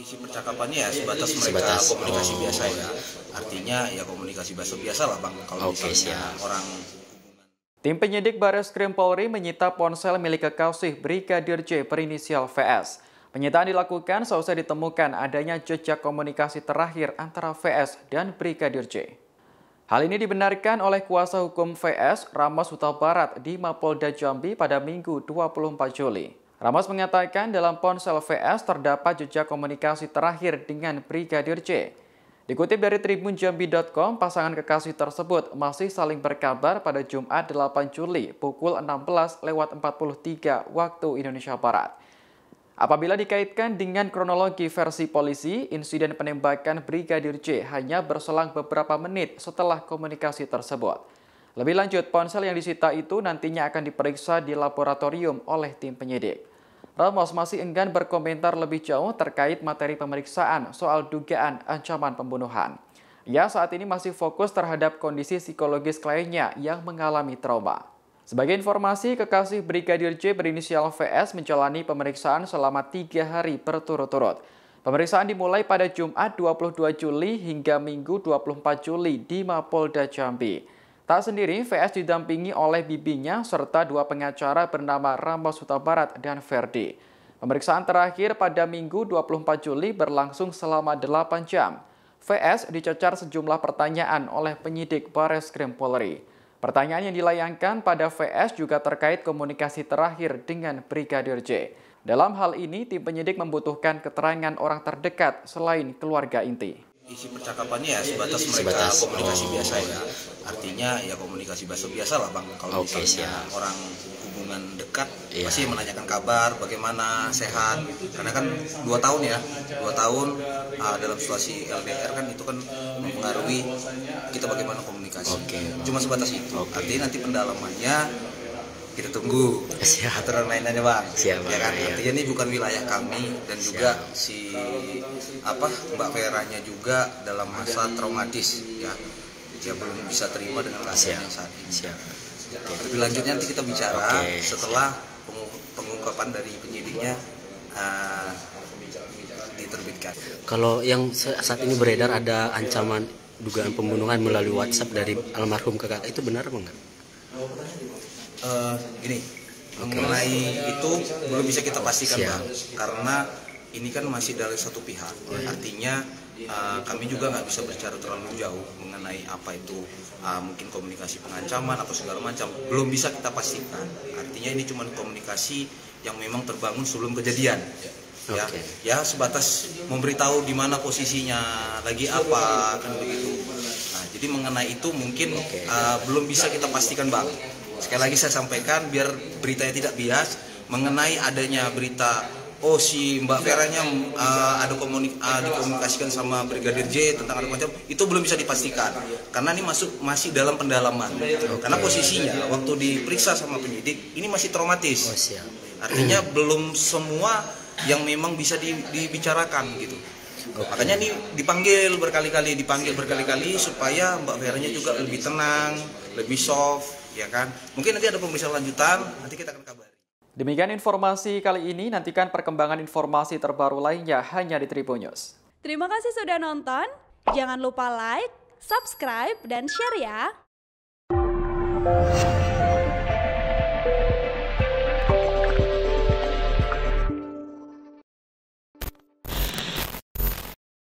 Isi percakapannya ya sebatas mereka komunikasi biasa ya. Artinya ya komunikasi biasa lah Bang. Kalau misalnya orang. Tim penyidik Bareskrim Polri menyita ponsel milik kekasih Brigadir J berinisial VS. Penyitaan dilakukan seusai ditemukan adanya jejak komunikasi terakhir antara VS dan Brigadir J. Hal ini dibenarkan oleh kuasa hukum VS, Ramos Huta Barat di Mapolda Jambi pada Minggu 24 Juli. Ramos mengatakan dalam ponsel VS terdapat jejak komunikasi terakhir dengan Brigadir J. Dikutip dari tribunjambi.com, pasangan kekasih tersebut masih saling berkabar pada Jumat 8 Juli pukul 16:43 waktu Indonesia Barat. Apabila dikaitkan dengan kronologi versi polisi, insiden penembakan Brigadir J hanya berselang beberapa menit setelah komunikasi tersebut. Lebih lanjut, ponsel yang disita itu nantinya akan diperiksa di laboratorium oleh tim penyidik. Ramos masih enggan berkomentar lebih jauh terkait materi pemeriksaan soal dugaan ancaman pembunuhan. Ia saat ini masih fokus terhadap kondisi psikologis kliennya yang mengalami trauma. Sebagai informasi, kekasih Brigadir J berinisial VS menjalani pemeriksaan selama 3 hari berturut-turut. Pemeriksaan dimulai pada Jumat 22 Juli hingga Minggu 24 Juli di Mapolda Jambi. Tak sendiri, VS didampingi oleh bibinya serta 2 pengacara bernama Ramos Huta Barat dan Ferdi. Pemeriksaan terakhir pada Minggu 24 Juli berlangsung selama 8 jam. VS dicecar sejumlah pertanyaan oleh penyidik Bareskrim Polri. Pertanyaan yang dilayangkan pada VS juga terkait komunikasi terakhir dengan Brigadir J. Dalam hal ini, tim penyidik membutuhkan keterangan orang terdekat selain keluarga inti. Isi percakapannya ya sebatas mereka komunikasi biasa ya. Artinya ya komunikasi biasa lah Bang. Kalau misalnya orang hubungan dekat pasti menanyakan kabar, bagaimana, sehat. Karena kan 2 tahun ya, 2 tahun dalam situasi LDR kan itu kan mempengaruhi kita bagaimana komunikasi. Cuma sebatas itu. Artinya nanti pendalamannya kita tunggu aturan lainnya Bang. Ya kan? Artinya ini bukan wilayah kami dan juga si Mbak Veranya juga dalam masa traumatis ya. Dia belum bisa terima dengan keadaan yang saat ini. Lebih lanjutnya nanti kita bicara setelah pengungkapan dari penyidiknya diterbitkan. Kalau yang saat ini beredar ada ancaman dugaan pembunuhan melalui WhatsApp dari almarhum kakak, itu benar apa enggak? Gini, mengenai itu belum bisa kita pastikan Bang, karena ini kan masih dari satu pihak. Artinya kami juga nggak bisa bicara terlalu jauh mengenai apa itu mungkin komunikasi pengancaman atau segala macam. Belum bisa kita pastikan. Artinya ini cuma komunikasi yang memang terbangun sebelum kejadian. Ya sebatas memberitahu di mana posisinya, lagi apa, kan begitu. Nah, jadi mengenai itu mungkin belum bisa kita pastikan Bang. Sekali lagi saya sampaikan biar beritanya tidak bias mengenai adanya berita si Mbak Veranya dikomunikasikan sama Brigadir J tentang ada macam, itu belum bisa dipastikan karena ini masih dalam pendalaman. Karena posisinya waktu diperiksa sama penyidik ini masih traumatis. Artinya belum semua yang memang bisa dibicarakan gitu. Makanya ini dipanggil berkali-kali supaya Mbak Veranya juga lebih tenang, lebih soft. Ya kan? Mungkin nanti ada pemeriksaan lanjutan, nanti kita akan kabari. Demikian informasi kali ini, nantikan perkembangan informasi terbaru lainnya hanya di Tribun News. Terima kasih sudah nonton, jangan lupa like, subscribe, dan share ya!